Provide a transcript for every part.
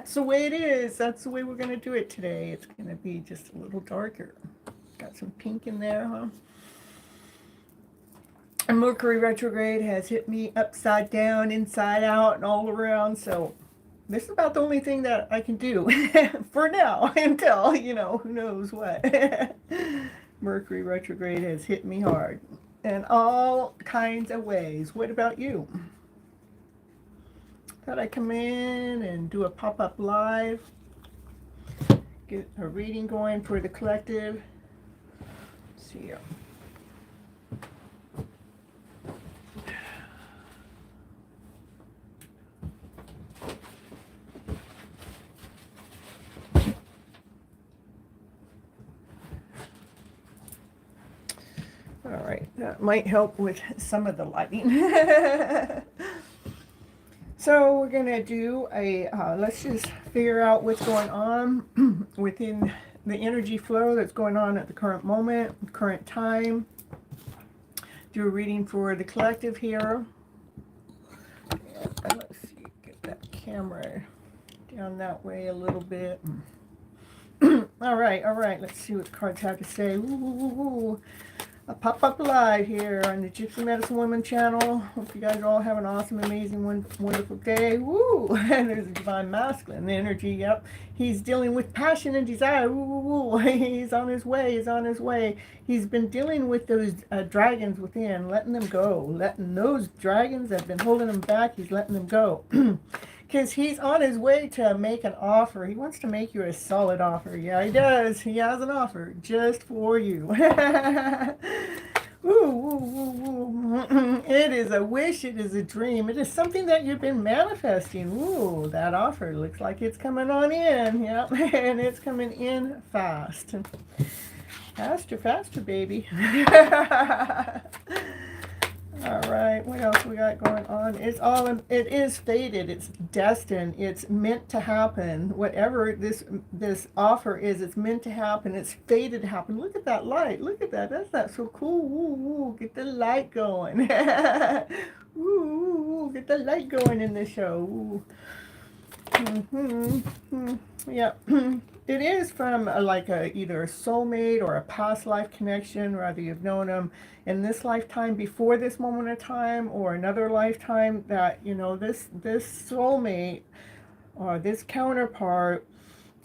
that's the way it is. That's the way we're going to do it today. It's going to be just a little darker. Got some pink in there, huh? And Mercury retrograde has hit me upside down, inside out, and all around. So this is about the only thing that I can do for now until, who knows what. Mercury retrograde has hit me hard in all kinds of ways. What about you? Thought I'd come in and do a pop-up live, get a reading going for the collective. Let's see here. All right, that might help with some of the lighting. So we're going to do let's just figure out what's going on within the energy flow that's going on at the current moment, current time. Do a reading for the collective here. And let's see, get that camera down that way a little bit. All right, let's see what the cards have to say. Ooh. A pop-up live here on the Gypsy Medicine Woman channel. Hope you guys all have an awesome, amazing, wonderful day. Woo! And there's a divine masculine energy. Yep, he's dealing with passion and desire. Woo! He's on his way. He's on his way. He's been dealing with those dragons within, letting them go, letting those dragons that have been holding him back. He's letting them go. Because he's on his way to make an offer. He wants to make you a solid offer. Yeah, he does. He has an offer just for you. Ooh, ooh, ooh. It is a wish. It is a dream. It is something that you've been manifesting. Ooh, that offer looks like it's coming on in. Yep, and it's coming in fast. Faster, faster, baby. All right, what else we got going on? It is fated. It's destined. It's meant to happen. Whatever this offer is, it's meant to happen. It's fated to happen. Look at that light. Look at that. That's so cool. Woo, woo. Get the light going. Woo, woo, woo. Get the light going in the show. Woo. Yeah. It is from either a soulmate or a past life connection, whether you've known them in this lifetime before this moment of time or another lifetime, that this soulmate or this counterpart,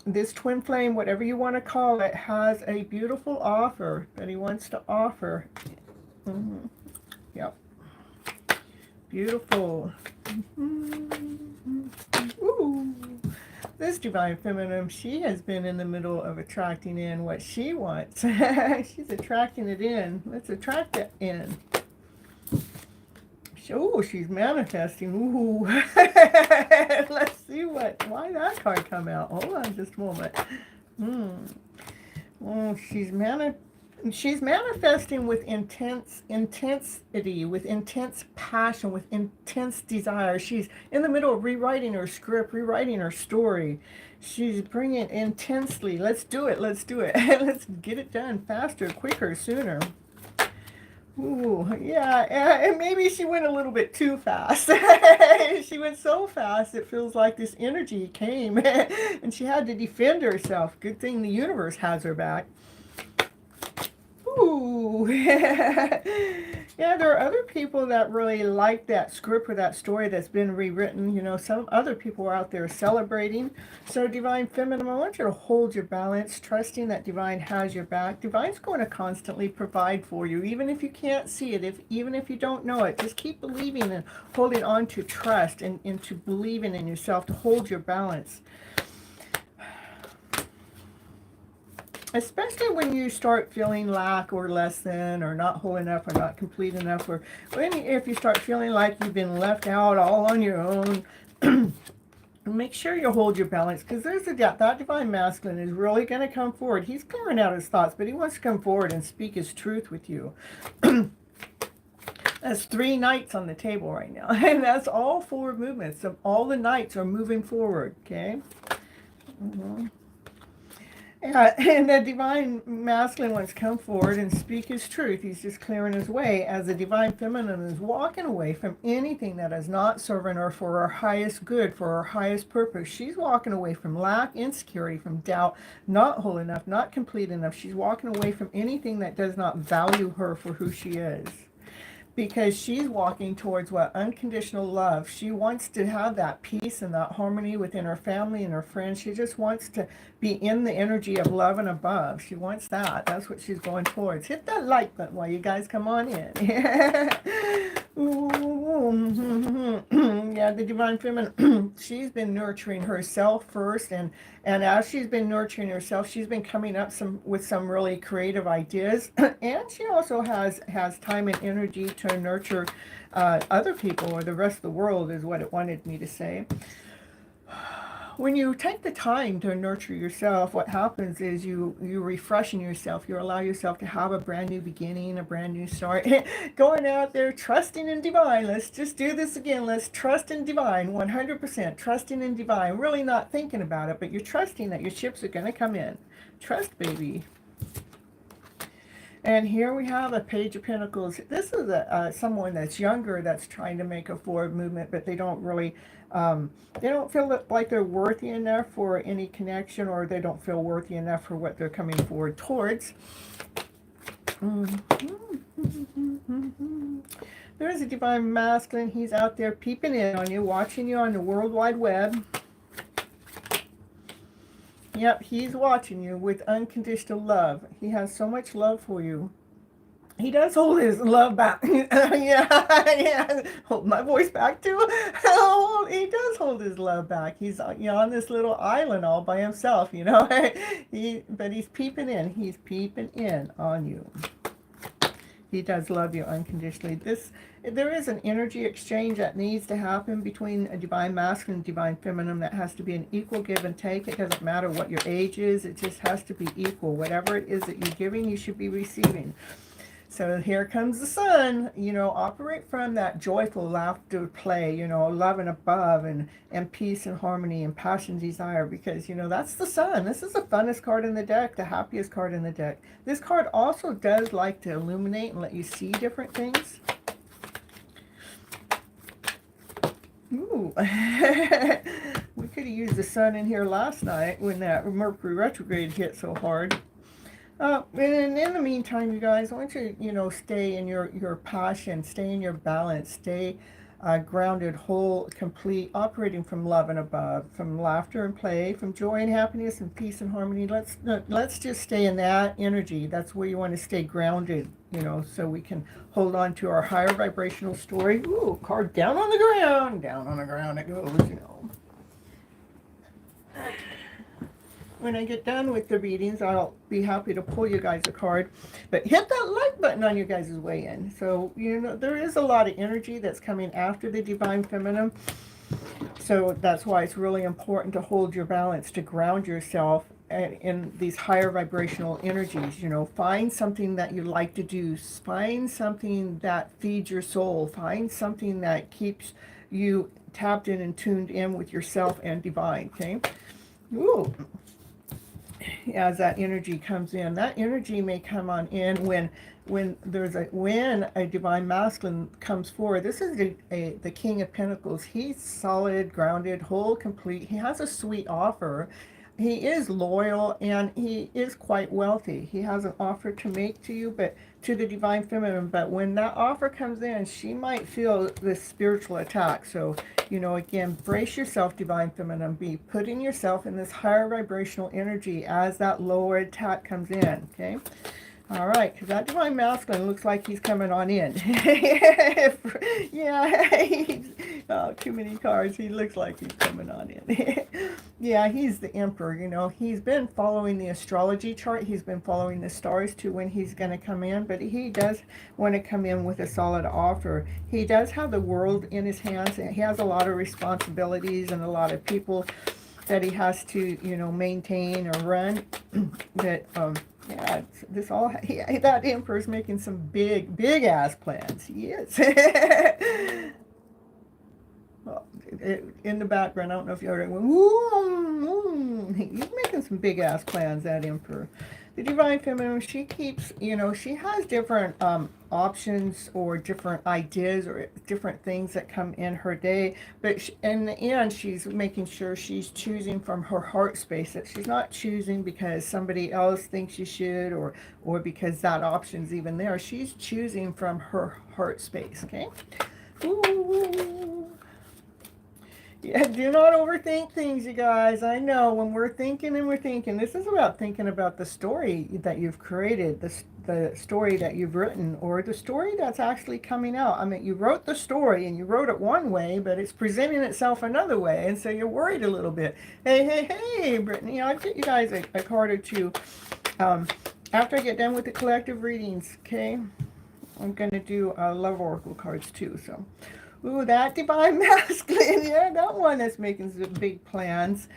this twin flame, whatever you want to call it, has a beautiful offer that he wants to offer. Yep. Beautiful. Ooh. This divine feminine, she has been in the middle of attracting in what she wants. She's attracting it in. Let's attract it in. Oh, she's manifesting. Ooh. Let's see why that card come out. Hold on just a moment. Oh, she's manifesting with intensity, with intense passion, with intense desire. She's in the middle of rewriting her script, rewriting her story. She's bringing it intensely. Let's do it. Let's do it. Let's get it done faster, quicker, sooner. Ooh, yeah, and maybe she went a little bit too fast. She went so fast, it feels like this energy came, and she had to defend herself. Good thing the universe has her back. Ooh. Yeah, there are other people that really like that script or that story that's been rewritten. Some other people are out there celebrating. So Divine Feminine, I want you to hold your balance, trusting that Divine has your back. Divine's going to constantly provide for you, even if you can't see it, even if you don't know it. Just keep believing and holding on to trust and to believing in yourself, to hold your balance. Especially when you start feeling lack or less than, or not whole enough, or not complete enough, or if you start feeling like you've been left out all on your own, make sure you hold your balance, because there's that divine masculine is really going to come forward. He's clearing out his thoughts, but he wants to come forward and speak his truth with you. That's 3 knights on the table right now, and that's all 4 movements. So all the knights are moving forward, okay? And the divine masculine wants to come forward and speak his truth. He's just clearing his way, as the divine feminine is walking away from anything that is not serving her for her highest good, for her highest purpose. She's walking away from lack, insecurity, from doubt, not whole enough, not complete enough. She's walking away from anything that does not value her for who she is, because she's walking towards what? Unconditional love. She wants to have that peace and that harmony within her family and her friends. She just wants to be in the energy of love and above. She wants that. That's what she's going towards. Hit that like button while you guys come on in. Yeah, the divine feminine, she's been nurturing herself first, and as she's been nurturing herself, she's been coming up with some really creative ideas, and she also has time and energy to nurture other people, or the rest of the world is what it wanted me to say. When you take the time to nurture yourself, what happens is you refreshen yourself. You allow yourself to have a brand new beginning, a brand new start. Going out there, trusting in divine. Let's just do this again. Let's trust in divine, 100%. Trusting in divine. Really not thinking about it, but you're trusting that your ships are going to come in. Trust, baby. And here we have a Page of Pentacles. This is someone that's younger that's trying to make a forward movement, but they don't really, they don't feel like they're worthy enough for any connection, or they don't feel worthy enough for what they're coming forward towards. There's a divine masculine. He's out there peeping in on you, watching you on the World Wide Web. Yep, he's watching you with unconditional love. He has so much love for you. He does hold his love back. Yeah. Hold my voice back too. Oh, he does hold his love back. He's on this little island all by himself, but he's peeping in. He's peeping in on you. He does love you unconditionally. There is an energy exchange that needs to happen between a divine masculine and divine feminine. That has to be an equal give and take. It doesn't matter what your age is. It just has to be equal. Whatever it is that you're giving, you should be receiving. So here comes the sun. Operate from that joyful laughter play, love and above, and peace and harmony and passion, desire, because, that's the sun. This is the funnest card in the deck, the happiest card in the deck. This card also does like to illuminate and let you see different things. Ooh. We could have used the sun in here last night when that Mercury retrograde hit so hard. And in the meantime, you guys, I want you to, stay in your passion, stay in your balance, stay grounded, whole, complete, operating from love and above, from laughter and play, from joy and happiness and peace and harmony. Let's just stay in that energy. That's where you want to stay grounded, so we can hold on to our higher vibrational story. Ooh, card down on the ground. Down on the ground it goes, When I get done with the readings, I'll be happy to pull you guys a card. But hit that like button on your guys' way in. So, there is a lot of energy that's coming after the divine feminine. So that's why it's really important to hold your balance, to ground yourself in these higher vibrational energies. Find something that you like to do. Find something that feeds your soul. Find something that keeps you tapped in and tuned in with yourself and divine, okay? Ooh. As that energy comes in, that energy may come on in when a divine masculine comes forward. This is the King of Pentacles. He's solid, grounded, whole, complete. He has a sweet offer. He is loyal, and he is quite wealthy. He has an offer to make to you, but to the divine feminine. But when that offer comes in, she might feel this spiritual attack. So, again, brace yourself, divine feminine. Be putting yourself in this higher vibrational energy as that lower attack comes in, okay? All right, because that divine masculine looks like he's coming on in. Yeah, oh, too many cards. He looks like he's coming on in. Yeah, he's the emperor, He's been following the astrology chart. He's been following the stars to when he's going to come in. But he does want to come in with a solid offer. He does have the world in his hands. And he has a lot of responsibilities and a lot of people that he has to, maintain or run. That, yeah, that emperor's making some big ass plans. He is. Well, in the background, I don't know if you heard it. He's making some big ass plans, that Emperor. The Divine Feminine, she keeps, you know, she has different options or different ideas or different things that come in her day. But in the end, she's making sure she's choosing from her heart space. That she's not choosing because somebody else thinks she should, or because that option's even there. She's choosing from her heart space, okay? Ooh. Yeah, do not overthink things, you guys. I know when we're thinking and we're thinking, this is about thinking about the story that you've created, the story that you've written, or the story that's actually coming out. I mean, you wrote the story and you wrote it one way, but it's presenting itself another way, and so you're worried a little bit. Hey, Brittany, I'll get you guys a card or two after I get done with the collective readings, okay? I'm going to do love oracle cards too, so... Ooh, that Divine Masculine, yeah, that one that's making some big plans.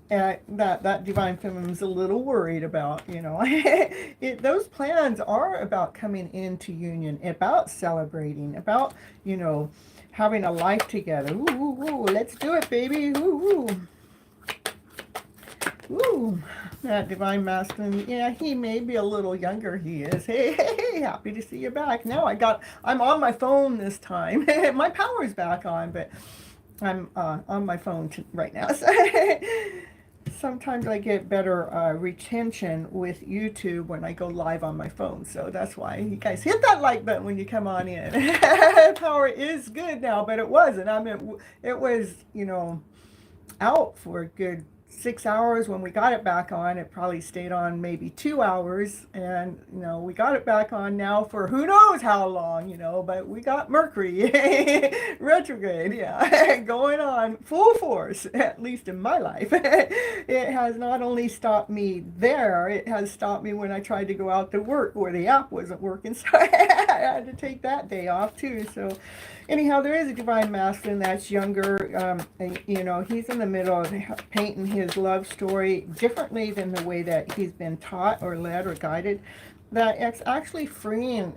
That Divine Feminine's a little worried about, you know. Those plans are about coming into union, about celebrating, about, you know, having a life together. Ooh, let's do it, baby. Ooh, that Divine Masculine, yeah, he may be a little younger, he is. Hey, happy to see you back. Now I'm on my phone this time. My power's back on, but I'm on my phone right now. Sometimes I get better retention with YouTube when I go live on my phone, so that's why you guys hit that like button when you come on in. Power is good now, but it wasn't. I mean, it was, you know, out for a good 6 hours. When we got it back on, it probably stayed on maybe 2 hours, and you know, we got it back on now for who knows how long, you know, but we got Mercury retrograde, yeah, going on full force, at least in my life. It has not only stopped me there, it has stopped me when I tried to go out to work where the app wasn't working, so I had to take that day off too. So anyhow, there is a Divine Masculine that's younger. You know, he's in the middle of painting his love story differently than the way that he's been taught or led or guided. That it's actually freeing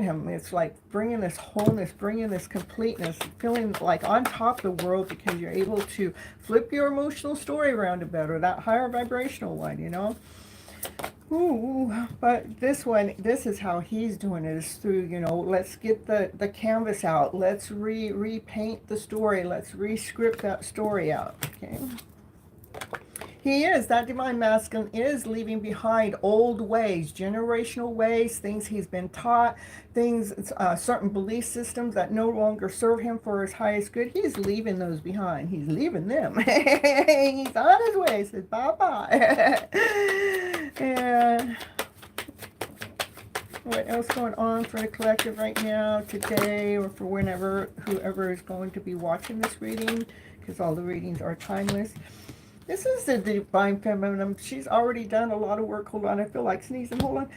him. It's like bringing this wholeness, bringing this completeness, feeling like on top of the world because you're able to flip your emotional story around a better, that higher vibrational one, you know. Ooh, but this one, this is how he's doing it, is through, you know, let's get the canvas out. Let's repaint the story. Let's re-script that story out, okay? He is, that Divine Masculine is leaving behind old ways, generational ways, things he's been taught, things, certain belief systems that no longer serve him for his highest good. He's leaving those behind. He's leaving them. He's on his way. He says bye-bye. And what else going on for the collective right now, today, or for whenever, whoever is going to be watching this reading, because all the readings are timeless. This is the Divine Feminine. She's already done a lot of work. Hold on, I feel like sneezing. Hold on.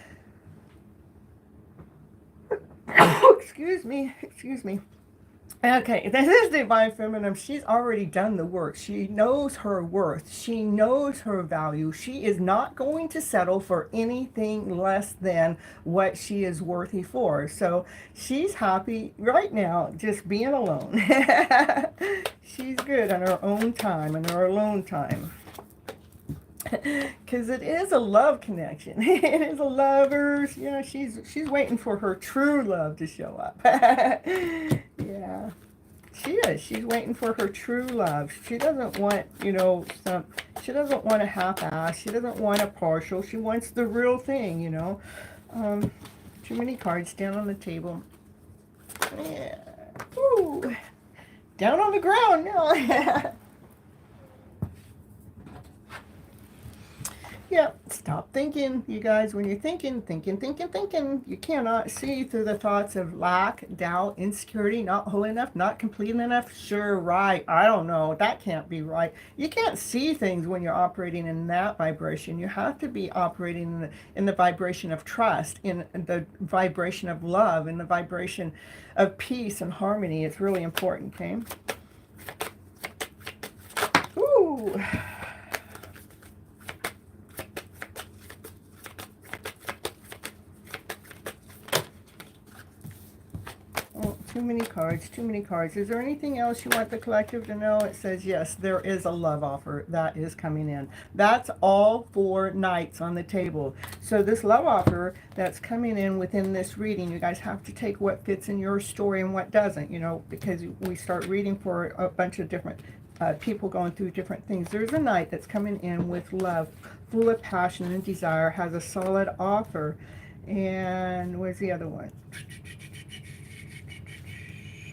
Excuse me. Okay, this is Divine Feminine. She's already done the work. She knows her worth. She knows her value. She is not going to settle for anything less than what she is worthy for. So she's happy right now just being alone. She's good on her own time, in her alone time. Because it is a love connection. It is a lovers. You know, she's waiting for her true love to show up. Yeah, she is. She's waiting for her true love. She doesn't want, you know, she doesn't want a half-ass. She doesn't want a partial. She wants the real thing, you know. Too many cards down on the table. Yeah. Ooh. Down on the ground now. Yeah, stop thinking, you guys. When you're thinking, you cannot see through the thoughts of lack, doubt, insecurity, not whole enough, not complete enough. Sure, right. I don't know. That can't be right. You can't see things when you're operating in that vibration. You have to be operating in the vibration of trust, in the vibration of love, in the vibration of peace and harmony. It's really important, okay? Ooh. Too many cards, too many cards. Is there anything else you want the collective to know? It says, yes, there is a love offer that is coming in. That's all 4 knights on the table. So this love offer that's coming in within this reading, you guys have to take what fits in your story and what doesn't, you know, because we start reading for a bunch of different people going through different things. There's a knight that's coming in with love, full of passion and desire, has a solid offer. And where's the other one?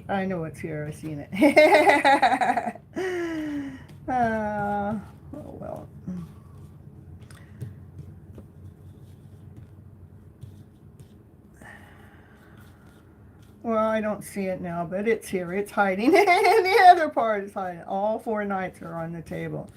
I know it's here. I've seen it. Oh, well. Well, I don't see it now, but it's here. It's hiding. And the other part is hiding. All 4 knights are on the table.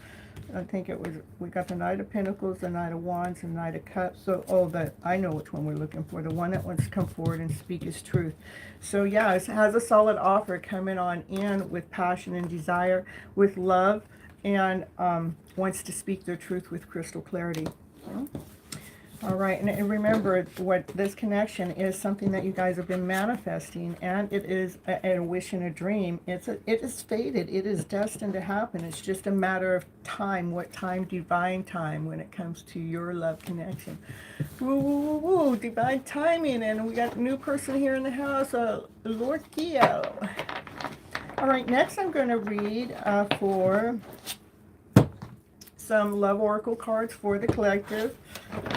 I think it was, we got the Knight of Pentacles, the Knight of Wands, and Knight of Cups. So, oh, I know which one we're looking for. The one that wants to come forward and speak his truth. So, yeah, it has a solid offer coming on in with passion and desire, with love, and wants to speak their truth with crystal clarity. Yeah. All right, and remember, what this connection is something that you guys have been manifesting, and it is a wish and a dream. It is fated. It is destined to happen. It's just a matter of time. What time? Divine time when it comes to your love connection. Woo, woo, woo, woo, divine timing. And we got a new person here in the house, Lord Geo. All right, next I'm going to read for some love oracle cards for the collective.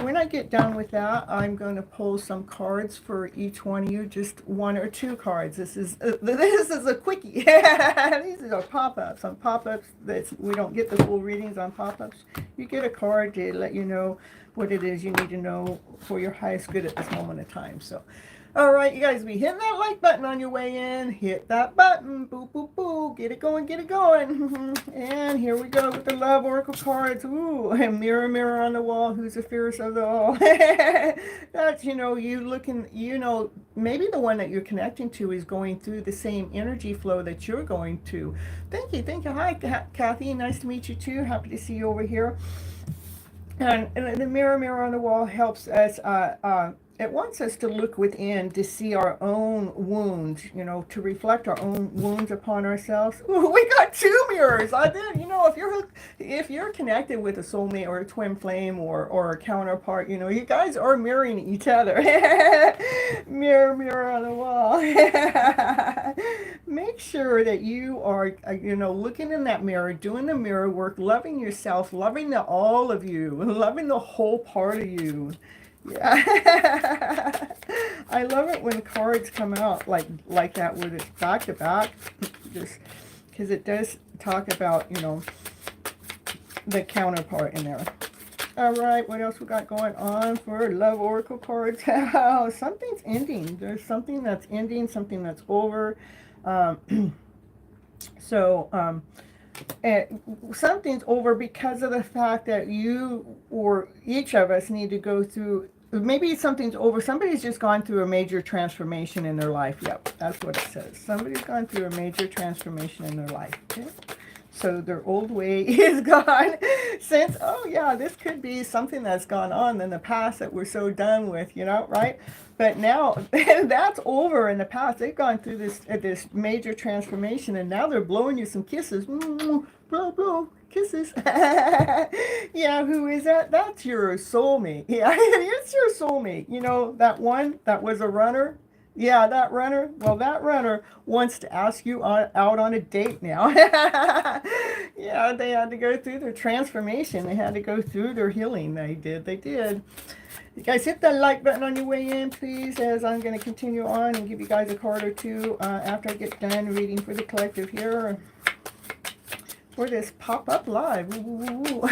When I get done with that, I'm going to pull some cards for each one of you, just 1 or 2 cards. This is a quickie. These are pop-ups. On pop-ups, we don't get the full readings on pop-ups. You get a card to let you know what it is you need to know for your highest good at this moment of time. So, all right, you guys, be hitting that like button on your way in. Hit that button. Boo, boo, boo. Get it going, get it going. And here we go with the love oracle cards. Ooh, and mirror, mirror on the wall. Who's the fairest of the all? That's, you know, you looking, you know, maybe the one that you're connecting to is going through the same energy flow that you're going to. Thank you, thank you. Hi, Kathy. Nice to meet you, too. Happy to see you over here. And the mirror, mirror on the wall helps us, it wants us to look within to see our own wounds, you know, to reflect our own wounds upon ourselves. Ooh, we got 2 mirrors. I did, you know, if you're connected with a soulmate or a twin flame or a counterpart, you know, you guys are mirroring each other. Mirror, mirror on the wall. Make sure that you are, you know, looking in that mirror, doing the mirror work, loving yourself, loving all of you, loving the whole part of you. Yeah. I love it when cards come out like that, where it's back to back, just because it does talk about, you know, the counterpart in there. All right, what else we got going on for love oracle cards? Oh, something's ending. There's something that's ending, something that's over. Something's over because of the fact that you or each of us need to go through. Maybe something's over. Somebody's just gone through a major transformation in their life. Yep, that's what it says. Somebody's gone through a major transformation in their life. Okay? So their old way is gone. Since, oh yeah, this could be something that's gone on in the past that we're so done with, you know, right? But now that's over in the past. They've gone through this major transformation, and now they're blowing you some kisses. Blow, blow. Kisses. Yeah, who is that? That's your soulmate. Yeah, it's your soulmate. You know, that one that was a runner. Yeah, that runner. Well, that runner wants to ask you out on a date now. Yeah, they had to go through their transformation. They had to go through their healing. They did. You guys hit that like button on your way in, please, as I'm going to continue on and give you guys a card or two after I get done reading for the collective here. For this pop-up live. Ooh.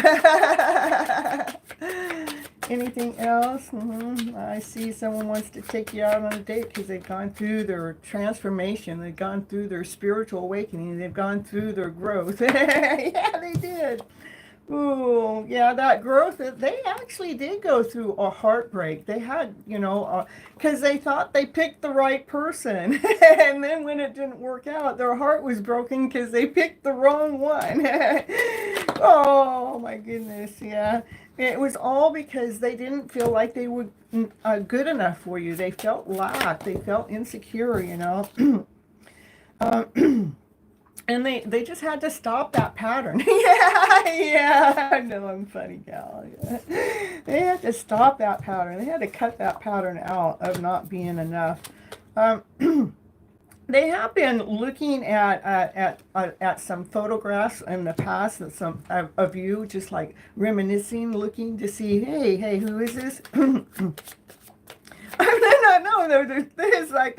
Anything else? I see someone wants to take you out on a date because they've gone through their transformation. They've gone through their spiritual awakening. They've gone through their growth. Yeah, they did. Ooh, yeah, that growth, they actually did go through a heartbreak. They had, you know, because they thought they picked the right person. And then when it didn't work out, their heart was broken because they picked the wrong one. Oh, my goodness, yeah. It was all because they didn't feel like they were good enough for you. They felt lack. They felt insecure, you know. And they just had to stop that pattern. Yeah, I know I'm funny, gal. Yeah. They had to stop that pattern. They had to cut that pattern out of not being enough. Um, they have been looking at some photographs in the past of some of you, just like reminiscing, looking to see, hey, who is this? No, there's like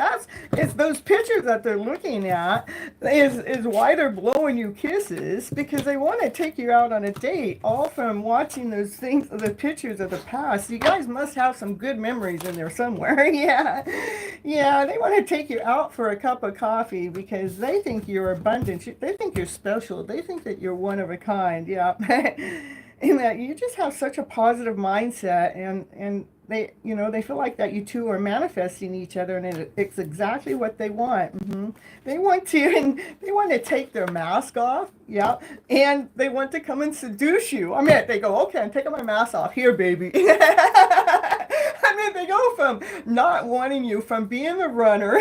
it's those pictures that they're looking at is why they're blowing you kisses, because they want to take you out on a date, all from watching those things, the pictures of the past. You guys must have some good memories in there somewhere. Yeah, they want to take you out for a cup of coffee because they think you're abundant. They think you're special. They think that you're one of a kind. Yeah. And that you just have such a positive mindset, and they feel like that you two are manifesting each other, and it's exactly what they want. They want to, and they want to take their mask off, yeah, and they want to come and seduce you. I mean, they go, okay, I'm taking my mask off here, baby. I mean, they go from not wanting you, from being the runner,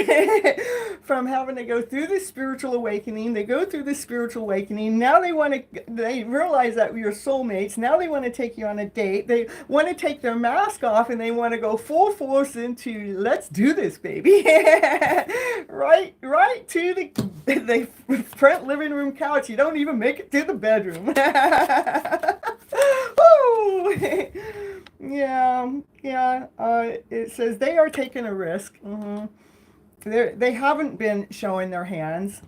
from having to go through the spiritual awakening. They go through the spiritual awakening. Now they realize that you're soulmates. Now they want to take you on a date. They want to take their mask off, and they want to go full force into, let's do this, baby. Right to the front living room couch. You don't even make it to the bedroom. Yeah. It says they are taking a risk. They haven't been showing their hands.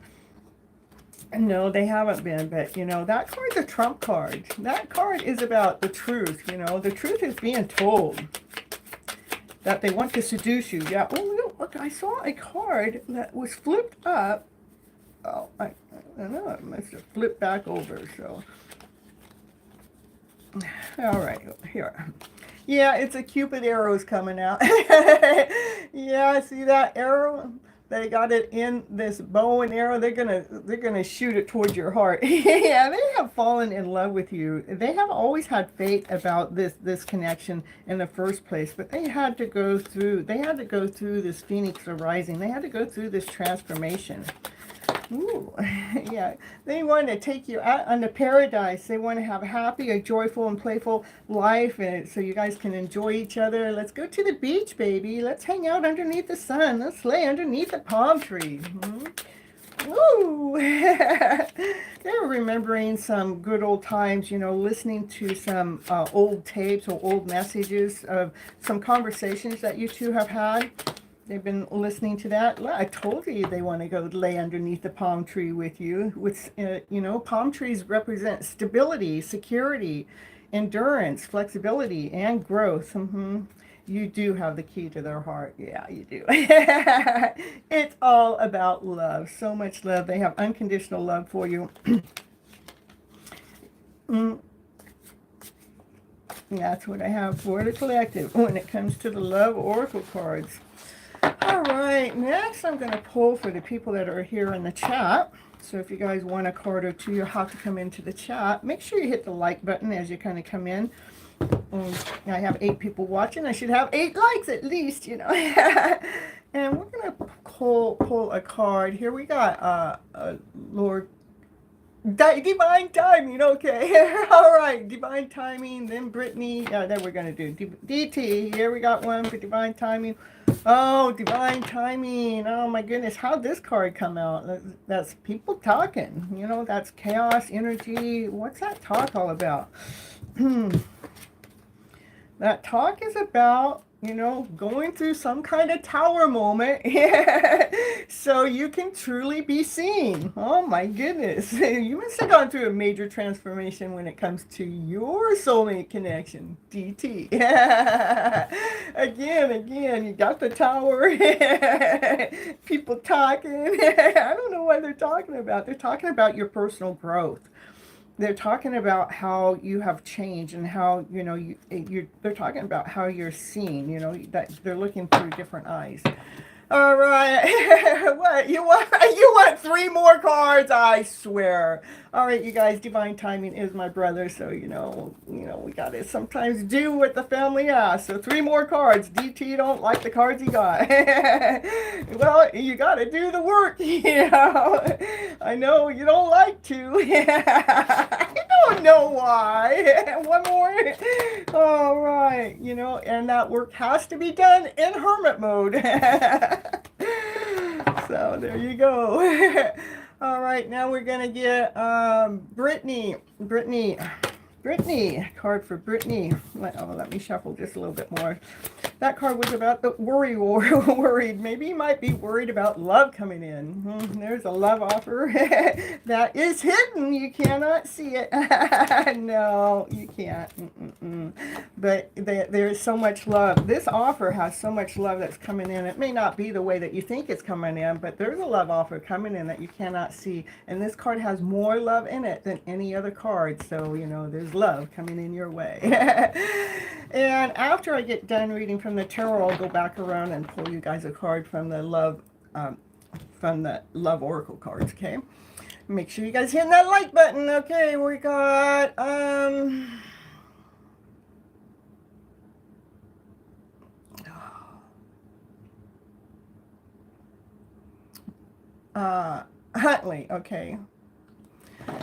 No, they haven't been, but that card's a trump card. That card is about the truth. The truth is being told that they want to seduce you. Yeah. Oh, look, I saw a card that was flipped up. Oh, I don't know. It must have flipped back over. So, all right, here. Yeah, it's a Cupid arrows coming out. Yeah, see that arrow? They got it in this bow and arrow. They're gonna shoot it towards your heart. Yeah, they have fallen in love with you. They have always had faith about this connection in the first place, but they had to go through this phoenix arising. They had to go through this transformation. Ooh, yeah. They want to take you out on the paradise. They want to have a happy, a joyful, and playful life, and so you guys can enjoy each other. Let's go to the beach, baby. Let's hang out underneath the sun. Let's lay underneath the palm tree. Ooh. They're remembering some good old times, listening to some old tapes or old messages of some conversations that you two have had. They've been listening to that. I told you they want to go lay underneath the palm tree with you. Palm trees represent stability, security, endurance, flexibility, and growth. You do have the key to their heart. Yeah, you do. It's all about love. So much love. They have unconditional love for you. That's what I have for the collective when it comes to the love oracle cards. All right, next I'm going to pull for the people that are here in the chat. So if you guys want a card or two, you'll have to come into the chat. Make sure you hit the like button as you kind of come in. I have 8 people watching. I should have 8 likes at least, And we're going to pull a card. Here we got Lord Divine Timing, okay. All right, Divine Timing, then Brittany. Then we're going to do DT. Here we got one for Divine Timing. Oh, Divine Timing. Oh, my goodness. How'd this card come out? That's people talking. That's chaos, energy. What's that talk all about? That talk is about, going through some kind of tower moment so you can truly be seen. Oh my goodness. You must have gone through a major transformation when it comes to your soulmate connection, DT. Again, you got the tower. People talking. I don't know what they're talking about. They're talking about your personal growth. They're talking about how you have changed and how, they're talking about how you're seen, that they're looking through different eyes. All right. What? You want 3 more cards? I swear. All right, you guys, divine timing is my brother, so we gotta sometimes do what the family asks. So 3 more cards. DT don't like the cards he got. Well, you gotta do the work, I know you don't like to. I don't know why. One more. All right, and that work has to be done in hermit mode. So there you go. All right, now we're gonna get Brittany, card for Brittany. Let me shuffle just a little bit more. That card was about the worried. Maybe you might be worried about love coming in. There's a love offer that is hidden. You cannot see it. No, you can't. But there's so much love. This offer has so much love that's coming in. It may not be the way that you think it's coming in, but there's a love offer coming in that you cannot see. And this card has more love in it than any other card. So, there's love coming in your way. And after I get done reading from the tarot, I'll go back around and pull you guys a card from the love oracle cards. Okay, make sure you guys hit that like button. Okay, we got Huntley. Okay.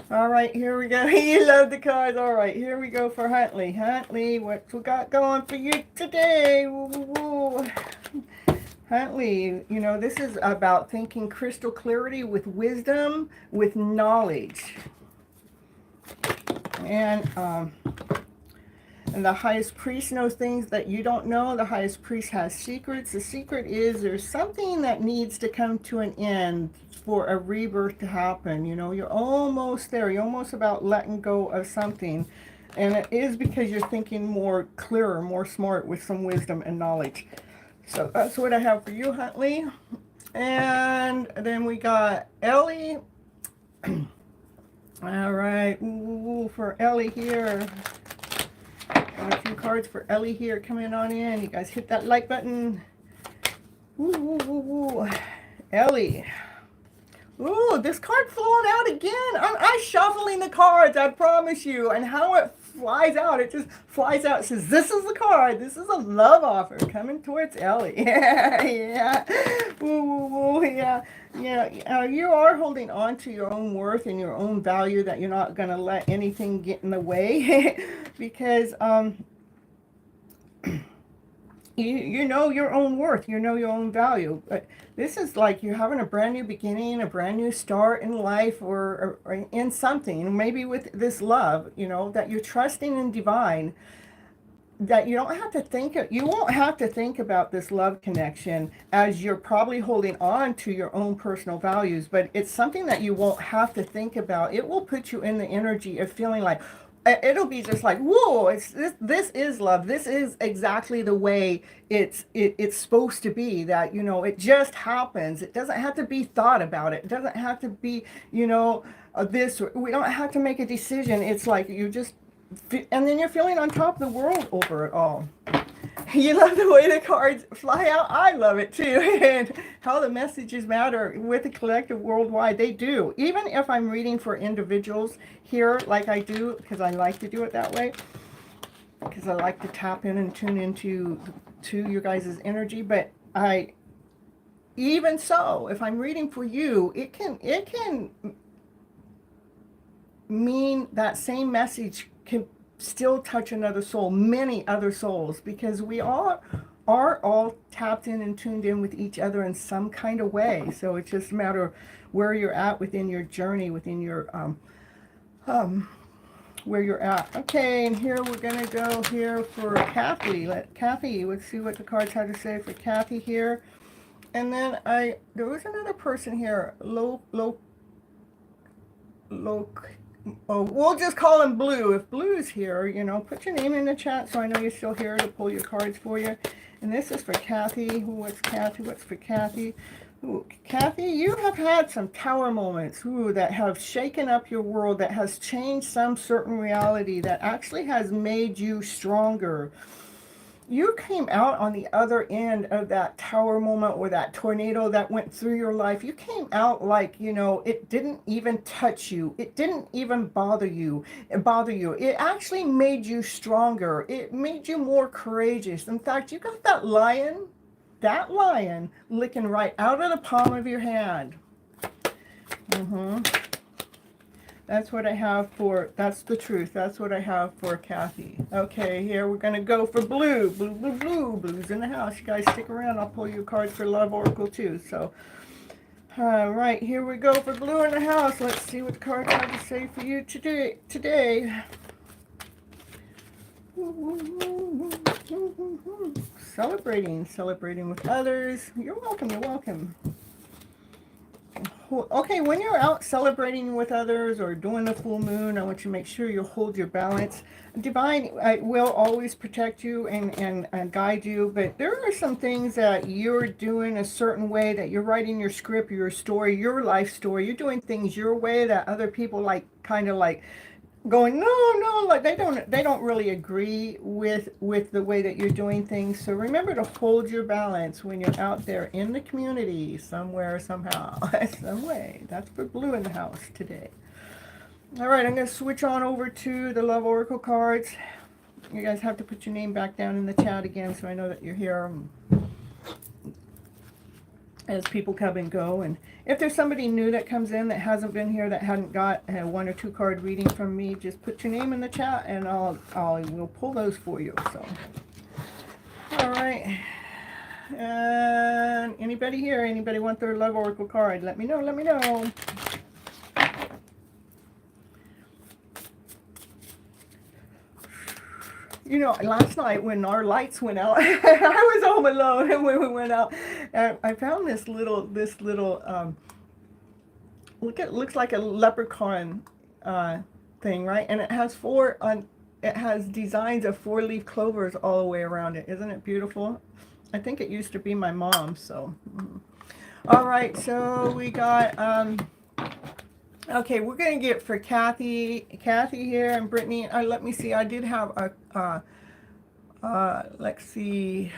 All right, here we go. You love the cards. All right, here we go for Huntley. Huntley, what we got going for you today? Woo, woo, woo. Huntley, this is about thinking crystal clarity with wisdom, with knowledge. And the highest priest knows things that you don't know. The highest priest has secrets. The secret is there's something that needs to come to an end for a rebirth to happen. You're almost there. You're almost about letting go of something. And it is because you're thinking more clearer, more smart with some wisdom and knowledge. So that's what I have for you, Huntley. And then we got Ellie. All right. Ooh, for Ellie here. Got a few cards for Ellie here coming on in. You guys hit that like button. Ooh, ooh, ooh, ooh. Ellie. Ooh, this card falling out again. I'm shuffling the cards, I promise you. And how it flies out, it just flies out. It says, this is the card. This is a love offer coming towards Ellie. Yeah. Ooh, ooh, ooh, yeah. Yeah, you are holding on to your own worth and your own value, that you're not going to let anything get in the way. Because you know your own worth, you know your own value. But this is like you're having a brand new beginning, a brand new start in life, or in something, maybe with this love, that you're trusting in divine, that you don't have to think, you won't have to think about this love connection, as you're probably holding on to your own personal values, but it's something that you won't have to think about. It will put you in the energy of feeling like, it'll be just like, whoa, this is love. This is exactly the way it's supposed to be, that, it just happens. It doesn't have to be thought about. It doesn't have to be, this, we don't have to make a decision. It's like you just, and then you're feeling on top of the world over it all. You love the way the cards fly out. I love it too. And how the messages matter with the collective worldwide. They do. Even if I'm reading for individuals here, like I do, because I like to do it that way, because I like to tap in and tune into your guys' energy. But even so, if I'm reading for you, it can mean that same message can still touch another soul, many other souls, because we all are all tapped in and tuned in with each other in some kind of way. So it's just a matter of where you're at within your journey, within your where you're at. Okay, and here we're gonna go here for Kathy. Let's see what the cards have to say for Kathy here. And then there was another person here, oh, we'll just call him Blue. If Blue's here, put your name in the chat so I know you're still here to pull your cards for you. And this is for Kathy. What's Kathy? What's for Kathy? Ooh, Kathy, you have had some tower moments that have shaken up your world, that has changed some certain reality, that actually has made you stronger. you came out on the other end of that tower moment or that tornado that went through your life. You came out like, you know, it didn't even touch you. It didn't even bother you. It actually made you stronger. It made you more courageous. In fact, you got that lion licking right out of the palm of your hand. That's what I have for, that's the truth. That's what I have for Kathy. Okay, here we're going to go for blue. Blue's in the house. You guys stick around. I'll pull you cards for Love Oracle too. So, all right, here we go for blue in the house. Let's see what the cards have to say for you today. Celebrating with others. You're welcome. Okay, when you're out celebrating with others or doing a full moon, I want you to make sure you hold your balance. Divine will always protect you and guide you, but there are some things that you're doing a certain way, that you're writing your script, your story, your life story. You're doing things your way that other people kind of going, no, like they don't really agree with the way that you're doing things. So remember to hold your balance when you're out there in the community, somewhere, somehow, some way. That's for blue in the house today. All right, I'm going to switch on over to the Love Oracle cards. You guys have to put your name back down in the chat again so I know that you're here as people come and go. And if there's somebody new that comes in that hasn't been here, that hadn't got a 1 or 2 card reading from me, just put your name in the chat and we'll pull those for you. So, all right. And anybody here? Anybody want their Love Oracle card? Let me know. You know, last night when our lights went out, I was home alone, and when we went out, and I found this little, looks like a leprechaun thing, right? And it has it has designs of 4-leaf clovers all the way around it. Isn't it beautiful? I think it used to be my mom's. So, all right. So we got. Okay, we're going to get for Kathy here and Brittany. Let me see. I did have let's see,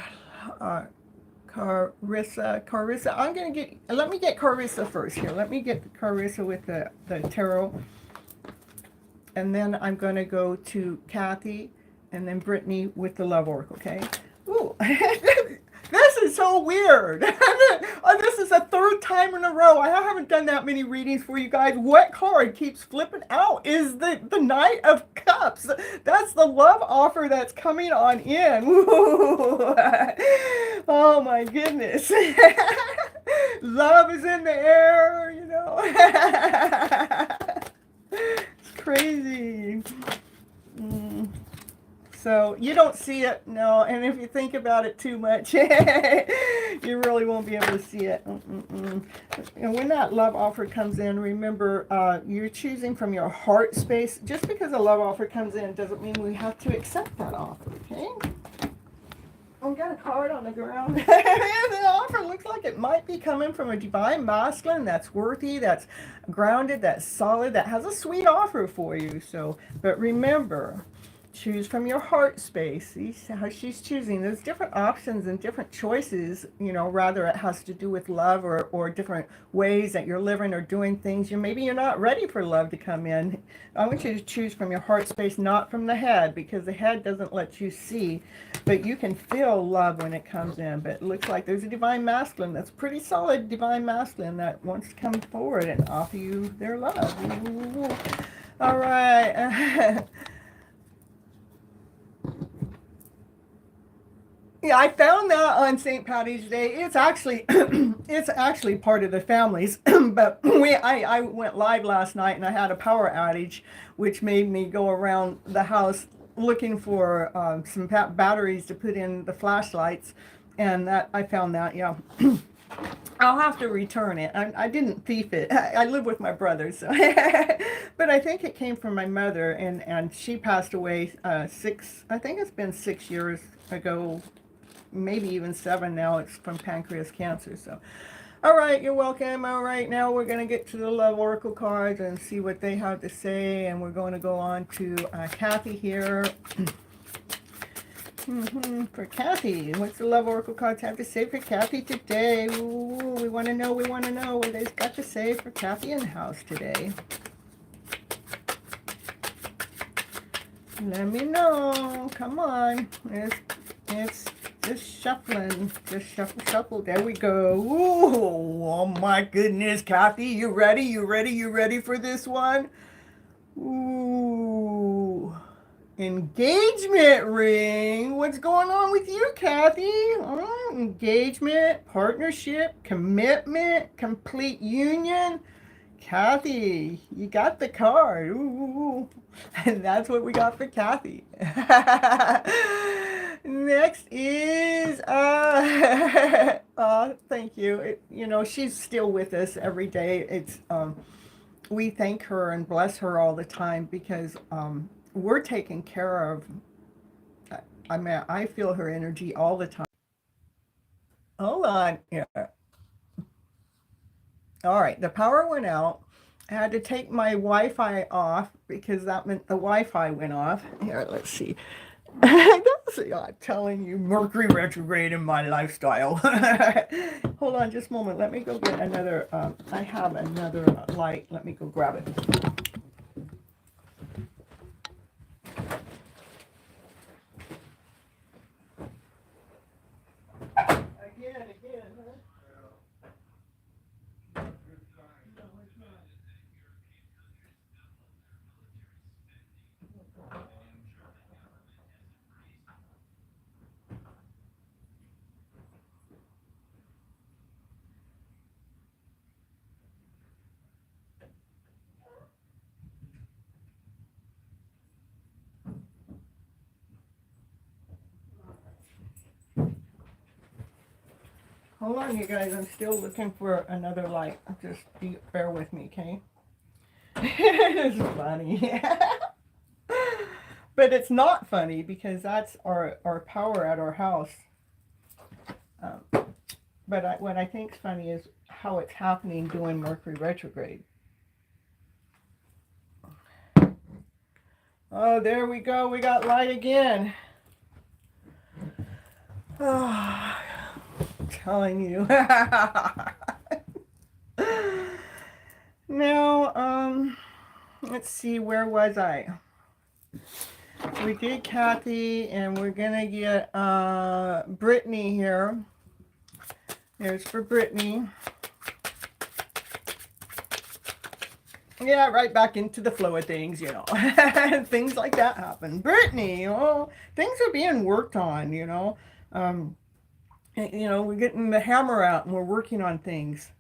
Carissa. I'm going to get, let me get Carissa first here. Let me get Carissa with the tarot. And then I'm going to go to Kathy and then Brittany with the Love Oracle, okay? Ooh. This is so weird. This is the 3rd time in a row. I haven't done that many readings for you guys. What card keeps flipping out is the Knight of Cups. That's the love offer that's coming on in. Oh my goodness. Love is in the air, you know. It's crazy. So you don't see it, no, and if you think about it too much, you really won't be able to see it. And when that love offer comes in, remember, you're choosing from your heart space. Just because a love offer comes in doesn't mean we have to accept that offer, okay? We got a card on the ground. The offer looks like it might be coming from a divine masculine that's worthy, that's grounded, that's solid, that has a sweet offer for you. So, but remember, choose from your heart space. See how she's choosing. There's different options and different choices, you know, rather it has to do with love or different ways that you're living or doing things. Maybe you're not ready for love to come in. I want you to choose from your heart space, not from the head, because the head doesn't let you see, but you can feel love when it comes in. But it looks like there's a divine masculine that's pretty solid, divine masculine that wants to come forward and offer you their love. All right. Yeah, I found that on St. Patty's Day. It's actually part of the families. But I went live last night and I had a power outage, which made me go around the house looking for some batteries to put in the flashlights, and that I found that. Yeah. I'll have to return it. I didn't thief it. I live with my brother, so. But I think it came from my mother, and she passed away I think it's been 6 years ago, maybe even 7 now. It's from pancreas cancer. So, all right, you're welcome. All right, now we're going to get to the Love Oracle cards and see what they have to say, and we're going to go on to Kathy here. For Kathy. What's the love oracle cards have to say for Kathy today? Ooh, we want to know what they've got to say for Kathy in the house today. Let me know. Come on. It's just shuffling. Just shuffle. There we go. Ooh, oh my goodness, Kathy. You ready? You ready for this one? Ooh. Engagement ring. What's going on with you, Kathy? Engagement, partnership, commitment, complete union. Kathy, you got the card. Ooh. And that's what we got for Kathy. Next is, thank you. She's still with us every day. We thank her and bless her all the time because, we're taken care of. I feel her energy all the time. Hold on. Yeah. All right. The power went out. I had to take my Wi-Fi off because that meant the Wi-Fi went off. Here, let's see. I'm telling you, Mercury retrograde in my lifestyle. Hold on just a moment. Let me go get another. I have another light. Let me go grab it. Hold on, you guys. I'm still looking for another light. Just bear with me, okay? It's funny. But it's not funny because that's our power at our house. But what I think is funny is how it's happening during Mercury retrograde. Oh, there we go. We got light again. Oh, I'm telling you. Now, let's see, where was I? We did Kathy, and we're gonna get Brittany here. Here's for Brittany. Yeah, right back into the flow of things, things like that happen. Brittany, things are being worked on, we're getting the hammer out and we're working on things.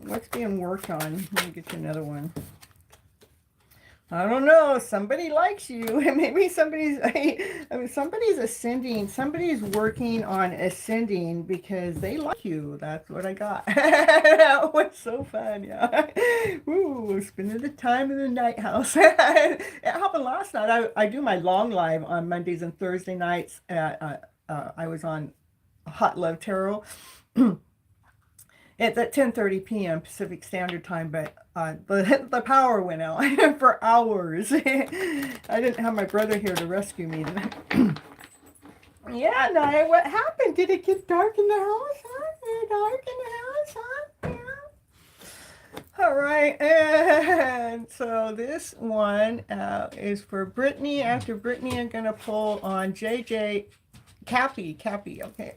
What's being worked on? Let me get you another one. I don't know. Somebody likes you. Maybe somebody's ascending. Somebody's working on ascending because they like you. That's what I got. That was so fun. Yeah. Ooh, spending the time in the night house. It happened last night. I do my long live on Mondays and Thursday nights. I was on Hot Love Tarot. It's at 10:30 p.m. Pacific Standard Time, but the power went out for hours. I didn't have my brother here to rescue me. Yeah, Naya, what happened? Did it get dark in the house, huh? Dark in the house, huh? Yeah. All right, and so this one is for Brittany. After Brittany, I'm going to pull on JJ. Cappy, okay.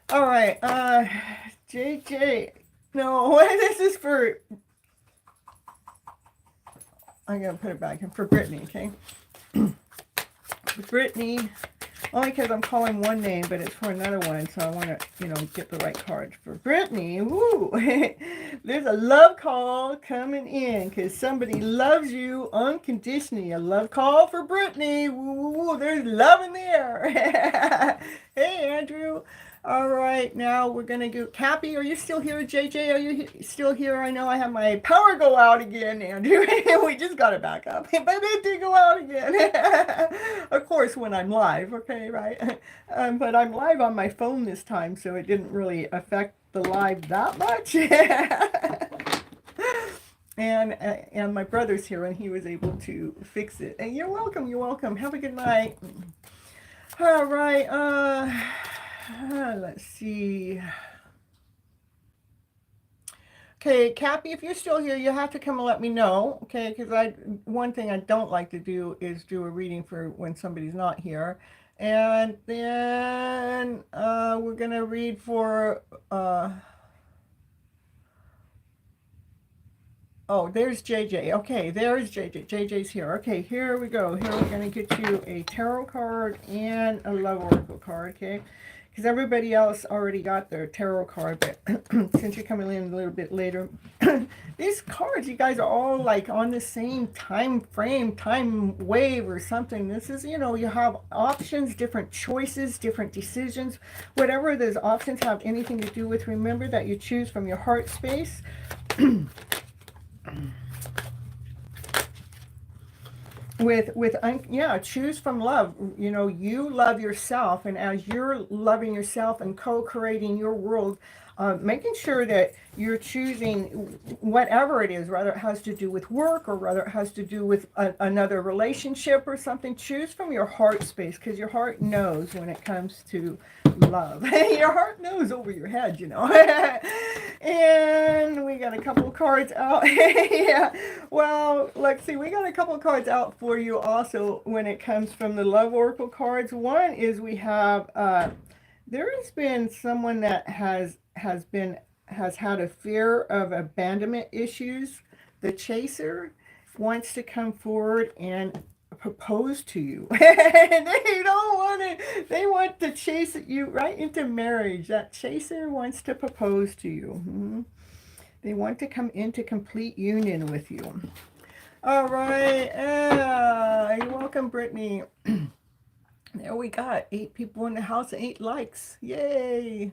All right, JJ, no, this is for, I'm going to put it back in for Brittany, okay? Brittany, only because I'm calling one name, but it's for another one, so I want to, get the right card. For Brittany, woo, there's a love call coming in because somebody loves you unconditionally. A love call for Brittany, woo, there's love in the air. Hey, Andrew. All right, now we're going to go. Cappy, are you still here? JJ, are you still here? I know I have my power go out again, Andrew. We just got it back up. But it did go out again. Of course, when I'm live, okay, right? But I'm live on my phone this time, so it didn't really affect the live that much. And my brother's here, and he was able to fix it. And you're welcome. You're welcome. Have a good night. All right. Let's see. Okay, Cappy, if you're still here, you have to come and let me know, okay? Because one thing I don't like to do is do a reading for when somebody's not here. And then we're gonna read for oh, there's JJ. Okay, there's JJ. JJ's here. Okay, here we go. Here we're gonna get you a tarot card and a love oracle card, okay? Because everybody else already got their tarot card, but since you're coming in a little bit later, these cards, you guys are all like on the same time frame, time wave or something. This is, you have options, different choices, different decisions. Whatever those options have anything to do with, remember that you choose from your heart space. Choose from love. You love yourself, and as you're loving yourself and co-creating your world, making sure that you're choosing whatever it is, whether it has to do with work or whether it has to do with another relationship or something. Choose from your heart space, because your heart knows when it comes to love. Your heart knows over your head, And we got a couple cards out. Yeah. Well, let's see. We got a couple cards out for you also when it comes from the love oracle cards. One is we have there has been someone that has had a fear of abandonment issues. The chaser wants to come forward and propose to you. They don't want it. They want to chase you right into marriage. That chaser wants to propose to you. They want to come into complete union with you. All right. You're welcome, Brittany. There we got 8 people in the house and 8 likes. Yay.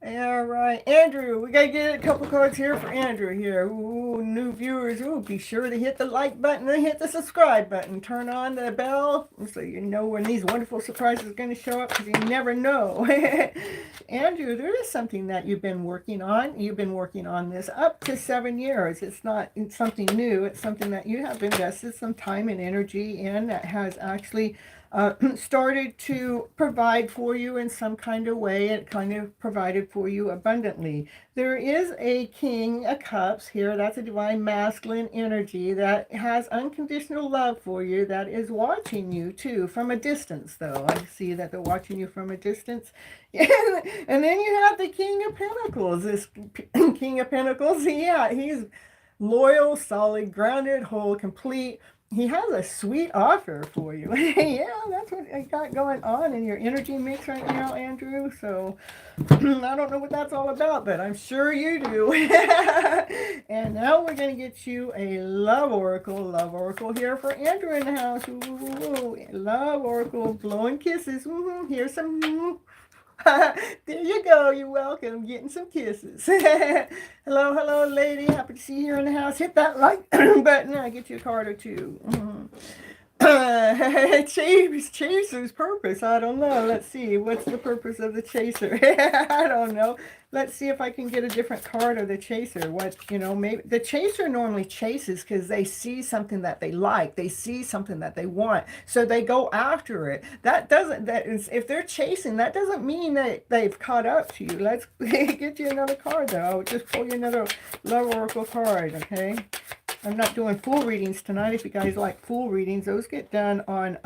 All right, Andrew, we got to get a couple cards here for Andrew here. Ooh, new viewers. Ooh, be sure to hit the like button and hit the subscribe button. Turn on the bell so you know when these wonderful surprises are going to show up, because you never know. Andrew, there is something that you've been working on. You've been working on this up to 7 years. It's something new. It's something that you have invested some time and energy in that has actually started to provide for you in some kind of way. It kind of provided for you abundantly. There is a King of Cups here. That's a divine masculine energy that has unconditional love for you, that is watching you too from a distance, though. I see that they're watching you from a distance. And then you have the King of Pentacles. This King of Pentacles, yeah, he's loyal, solid, grounded, whole, complete. He has a sweet offer for you. Yeah, that's what I got going on in your energy mix right now, Andrew. So I don't know what that's all about, but I'm sure you do. And now we're going to get you a love oracle. Love oracle here for Andrew in the house. Ooh, love oracle, blowing kisses. Here's some. There you go. You're welcome. Getting some kisses. Hello, hello, lady. Happy to see you here in the house. Hit that like button. I'll get you a card or two. Chaser's purpose. I don't know. Let's see. What's the purpose of the chaser? I don't know. Let's see if I can get a different card of the chaser. Maybe the chaser normally chases because they see something that they like. They see something that they want. So they go after it. If they're chasing, that doesn't mean that they've caught up to you. Let's get you another card, though. I'll just pull you another love oracle card, okay? I'm not doing full readings tonight. If you guys like full readings, those get done on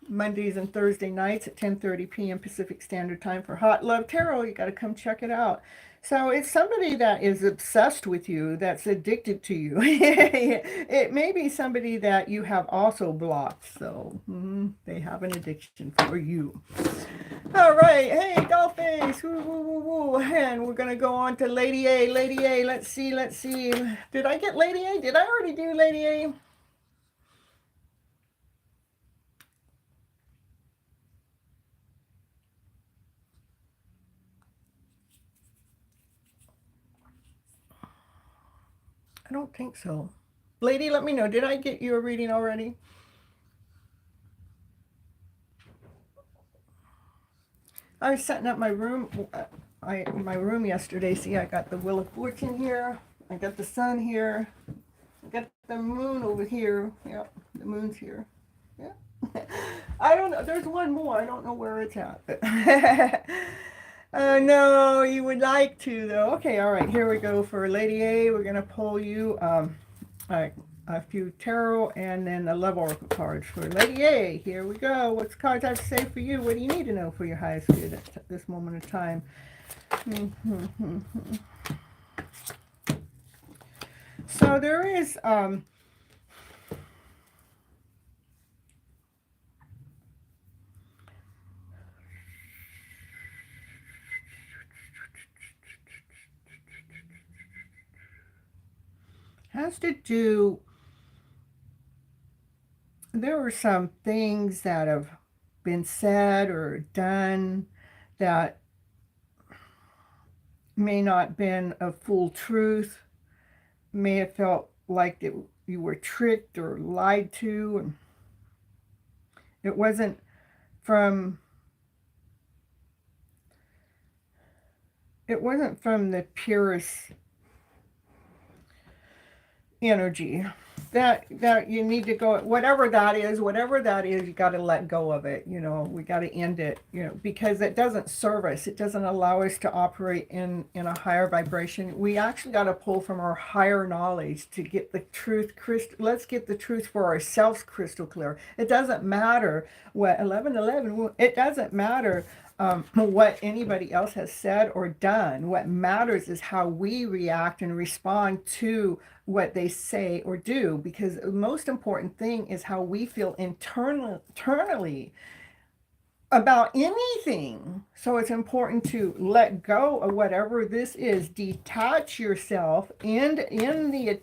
Mondays and Thursday nights at 10:30 p.m. Pacific Standard Time for Hot Love Tarot. You got to come check it out. So it's somebody that is obsessed with you, that's addicted to you. It may be somebody that you have also blocked. So they have an addiction for you. All right. Hey, Dollface. Woo, woo, woo, woo. And we're going to go on to Lady A. Lady A. Let's see. Did I get Lady A? Did I already do Lady A? I don't think so. Lady, let me know. Did I get you a reading already? I was setting up my room. My room yesterday. See, I got the Wheel of Fortune here. I got the sun here. I got the moon over here. Yeah, the moon's here. Yeah. I don't know. There's one more. I don't know where it's at. No, you would like to though. Okay, all right. Here we go for Lady A. We're gonna pull you a few tarot and then a love oracle cards for Lady A. Here we go. What's cards have to say for you? What do you need to know for your highest good at this moment of time? So there is has to do, there are some things that have been said or done that may not been a full truth, may have felt like you were tricked or lied to, and it wasn't from the purest energy. That you need to go, whatever that is, you got to let go of it. You know, we got to end it, you know, because it doesn't serve us. It doesn't allow us to operate in a higher vibration. We actually got to pull from our higher knowledge to get the truth let's get the truth for ourselves crystal clear. It doesn't matter what 1111, it doesn't matter what anybody else has said or done. What matters is how we react and respond to what they say or do, because the most important thing is how we feel internally about anything. So it's important to let go of whatever this is, detach yourself, and in the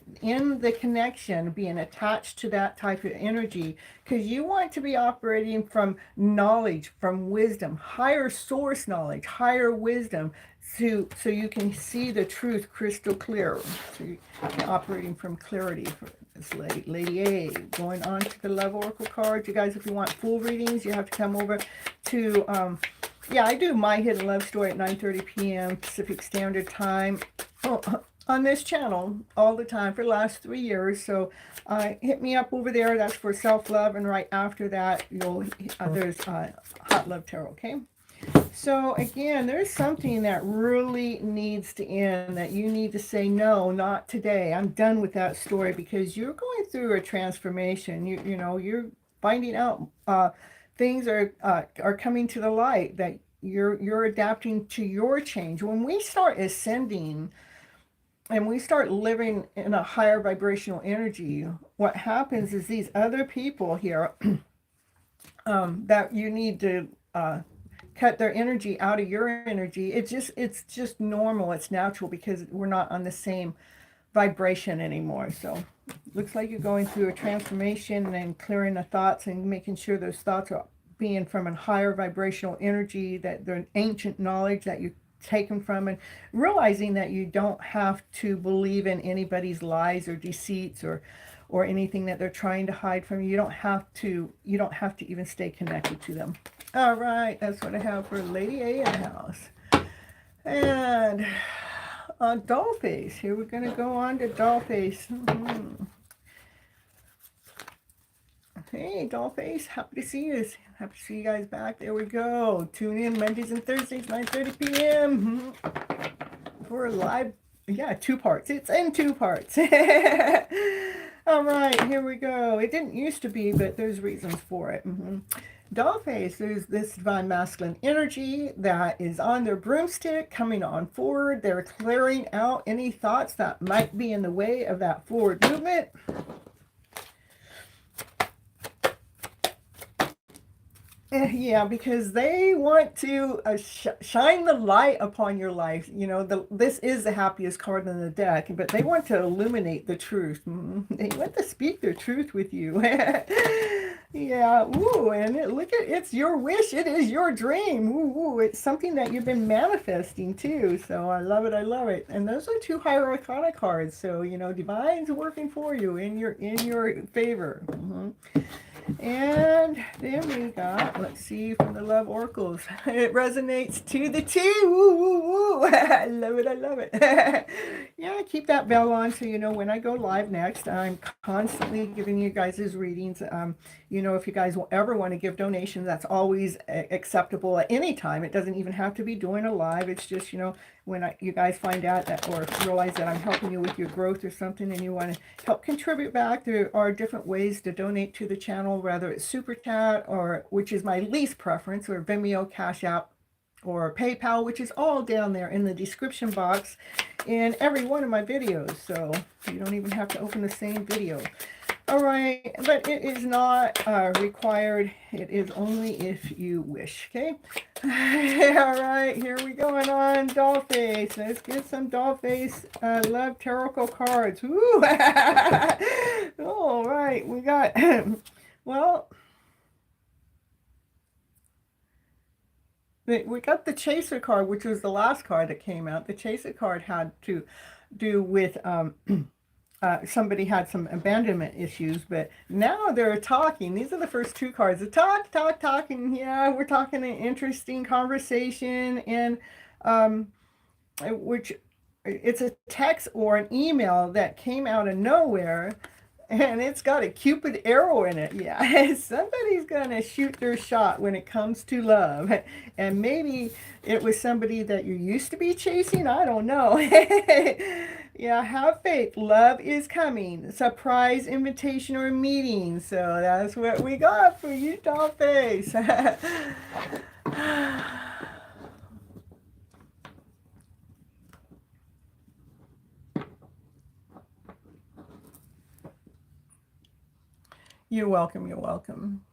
connection, being attached to that type of energy, because you want to be operating from knowledge, from wisdom, higher source knowledge, higher wisdom, so you can see the truth crystal clear. So you're operating from clarity. For this Lady A. Going on to the love oracle cards. You guys, if you want full readings, you have to come over to yeah, I do My Hidden Love Story at 9:30 p.m. Pacific Standard Time on this channel all the time for the last 3 years. So hit me up over there. That's for self-love, and right after that, you'll there's Hot Love Tarot. Okay. So again, there's something that really needs to end, that you need to say, no, not today. I'm done with that story, because you're going through a transformation. You know, you're finding out things are coming to the light, that you're adapting to your change. When we start ascending and we start living in a higher vibrational energy, what happens is these other people here that you need to cut their energy out of your energy. It's just normal. It's natural, because we're not on the same vibration anymore. So looks like you're going through a transformation and clearing the thoughts and making sure those thoughts are being from a higher vibrational energy, that they're ancient knowledge that you've taken from, and realizing that you don't have to believe in anybody's lies or deceits or anything that they're trying to hide from you. You don't have to even stay connected to them. All right, that's what I have for Lady A in the house. And on Dollface, here we're going to go on to Dollface. Hey, Dollface, happy to see you. Happy to see you guys back. There we go. Tune in Mondays and Thursdays, 9:30 p.m. for a live, yeah, 2 parts. It's in 2 parts. All right, here we go. It didn't used to be, but there's reasons for it. Dollface, there's this divine masculine energy that is on their broomstick, coming on forward. They're clearing out any thoughts that might be in the way of that forward movement. Yeah, because they want to shine the light upon your life. You know, this is the happiest card in the deck, but they want to illuminate the truth. They want to speak their truth with you. Yeah, ooh, and look at, it's your wish. It is your dream. Ooh, it's something that you've been manifesting too. So I love it. I love it. And those are 2 higher arcana cards. So, you know, divine's working for you in your favor. And then we got, let's see, from the Love Oracles. It resonates to the T. Woo, woo, woo. I love it. I love it. Yeah, keep that bell on so you know when I go live next. I'm constantly giving you guys readings. If you guys will ever want to give donations, that's always acceptable at any time. It doesn't even have to be doing a live. It's just, when you guys find out that or realize that I'm helping you with your growth or something and you want to help contribute back, there are different ways to donate to the channel, whether it's Super Chat, or which is my least preference, or Venmo, CashApp, or PayPal, which is all down there in the description box in every one of my videos. So you don't even have to open the same video. All right, but it is not required. It is only if you wish, okay? All right, here we going on Dollface. Let's get some Dollface Love Tarot cards. Woo! All right, we got, well, we got the Chaser card, which was the last card that came out. The Chaser card had to do with somebody had some abandonment issues, but now they're talking. These are the first two cards. The talking. Yeah, we're talking an interesting conversation, and which it's a text or an email that came out of nowhere, and it's got a Cupid arrow in it. Yeah, somebody's gonna shoot their shot when it comes to love, and maybe it was somebody that you used to be chasing. I don't know. Yeah, have faith. Love is coming. Surprise invitation or meeting. So that's what we got for you, Dollface. You're welcome. You're welcome.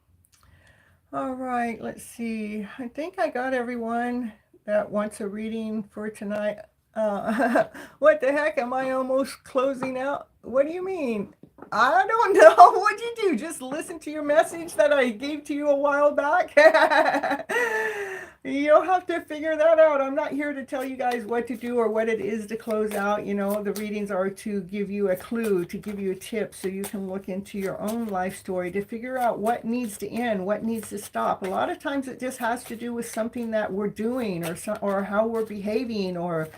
All right, let's see. I think I got everyone that wants a reading for tonight. What the heck? Am I almost closing out? What do you mean? I don't know. What'd you do? Just listen to your message that I gave to you a while back? You'll have to figure that out. I'm not here to tell you guys what to do or what it is to close out. The readings are to give you a clue, to give you a tip so you can look into your own life story to figure out what needs to end, what needs to stop. A lot of times it just has to do with something that we're doing or how we're behaving or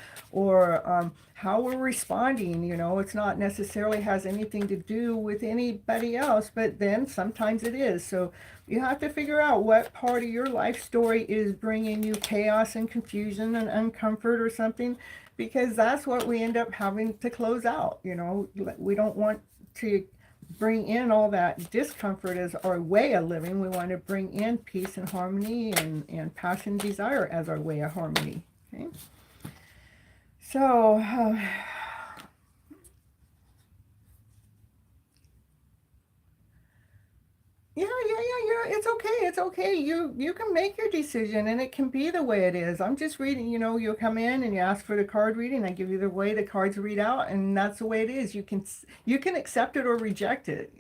how we're responding. It's not necessarily has anything to do with anybody else, but then sometimes it is. So you have to figure out what part of your life story is bringing you chaos and confusion and uncomfort or something, because that's what we end up having to close out. We don't want to bring in all that discomfort as our way of living. We want to bring in peace and harmony and passion and desire as our way of harmony. Okay. So, yeah. It's okay. It's okay. You can make your decision, and it can be the way it is. I'm just reading. You come in and you ask for the card reading. I give you the way the cards read out, and that's the way it is. You can accept it or reject it.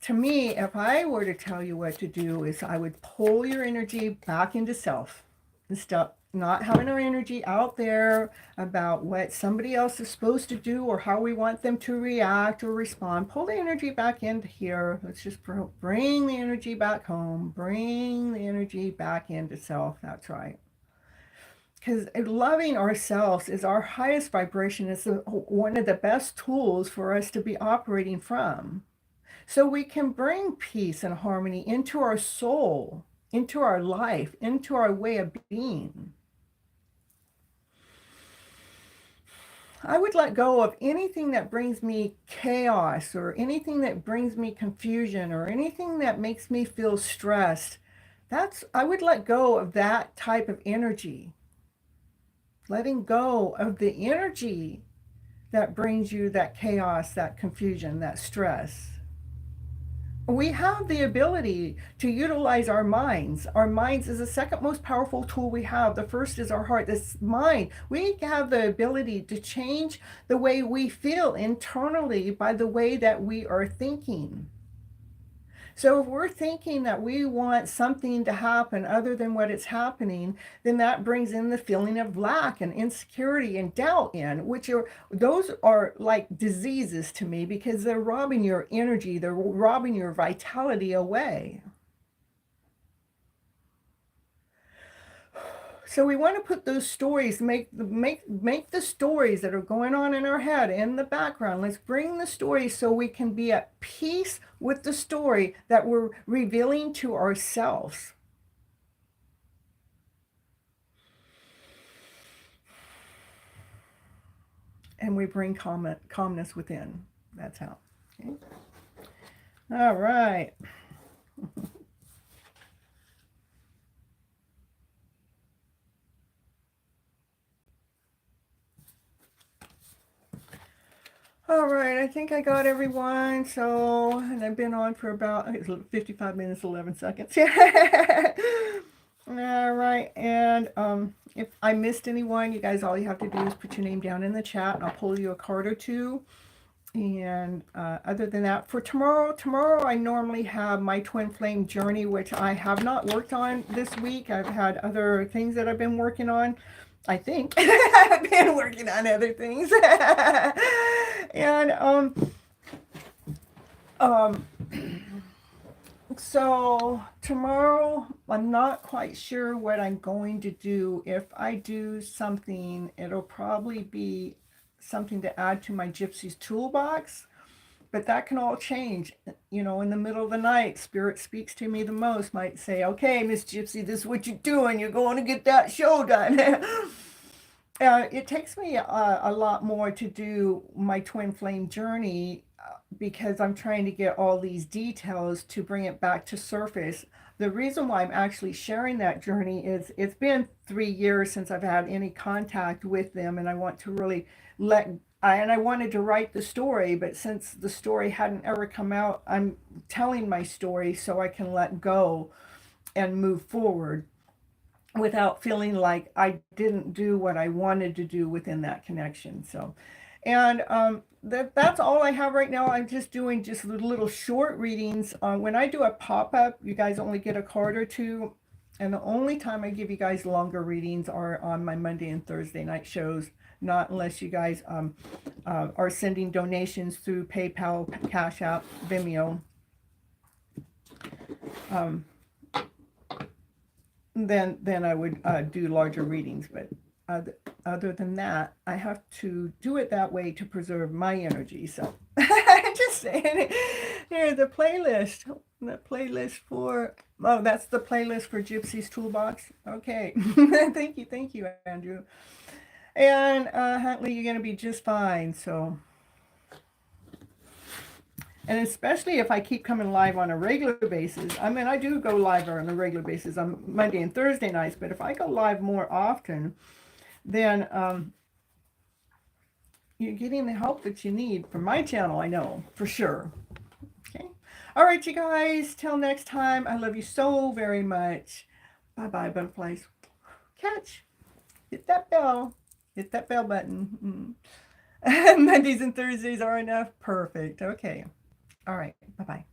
To me, if I were to tell you what to do, is I would pull your energy back into self and stop not having our energy out there about what somebody else is supposed to do or how we want them to react or respond. Pull the energy back into here. Let's just bring the energy back home. Bring the energy back into self. That's right. Because loving ourselves is our highest vibration. It's one of the best tools for us to be operating from. So we can bring peace and harmony into our soul, into our life, into our way of being. I would let go of anything that brings me chaos or anything that brings me confusion or anything that makes me feel stressed. I would let go of that type of energy. Letting go of the energy that brings you that chaos, that confusion, that stress. We have the ability to utilize our minds. Our minds is the second most powerful tool we have. The first is our heart. This mind. We have the ability to change the way we feel internally by the way that we are thinking. So if we're thinking that we want something to happen other than what it's happening, then that brings in the feeling of lack and insecurity and doubt in, which are, those are like diseases to me, because they're robbing your energy, they're robbing your vitality away. So we want to put those stories, make the stories that are going on in our head in the background. Let's bring the stories so we can be at peace with the story that we're revealing to ourselves. And we bring calmness within. That's how. Okay. All right. All right, I think I got everyone. So, and I've been on for about 55 minutes, 11 seconds. All right, and if I missed anyone, you guys, all you have to do is put your name down in the chat, and I'll pull you a card or two. And other than that, for tomorrow I normally have my twin flame journey, which I have not worked on this week. I've had other things that I've been working on. I think I've been working on other things. And so tomorrow I'm not quite sure what I'm going to do. If I do something, it'll probably be something to add to my Gypsy's toolbox, but that can all change. You know, in the middle of the night, Spirit speaks to me the most, might say, okay, Miss Gypsy, this is what you're doing. You're going to get that show done. It takes me a lot more to do my twin flame journey because I'm trying to get all these details to bring it back to surface. The reason why I'm actually sharing that journey is it's been 3 years since I've had any contact with them, and I want to really I wanted to write the story, but since the story hadn't ever come out, I'm telling my story so I can let go and move forward without feeling like I didn't do what I wanted to do within that connection. So, and that's all I have right now. I'm just doing just little short readings. When I do a pop-up, you guys only get a card or two. And the only time I give you guys longer readings are on my Monday and Thursday night shows, not unless you guys are sending donations through PayPal, CashApp, Venmo. Then I would do larger readings. But other than that, I have to do it that way to preserve my energy. So just saying, here, the playlist for, oh, that's the playlist for Gypsy's Toolbox. Okay. Thank you, Andrew. And Huntley, you're going to be just fine. So, and especially if I keep coming live on a regular basis. I mean, I do go live on a regular basis on Monday and Thursday nights, but if I go live more often, then you're getting the help that you need from my channel, I know, for sure. Okay. All right, you guys, till next time, I love you so very much. Bye-bye, butterflies. Catch. Hit that bell. Hit that bell button. Mondays and Thursdays are enough. Perfect. Okay. All right. Bye-bye.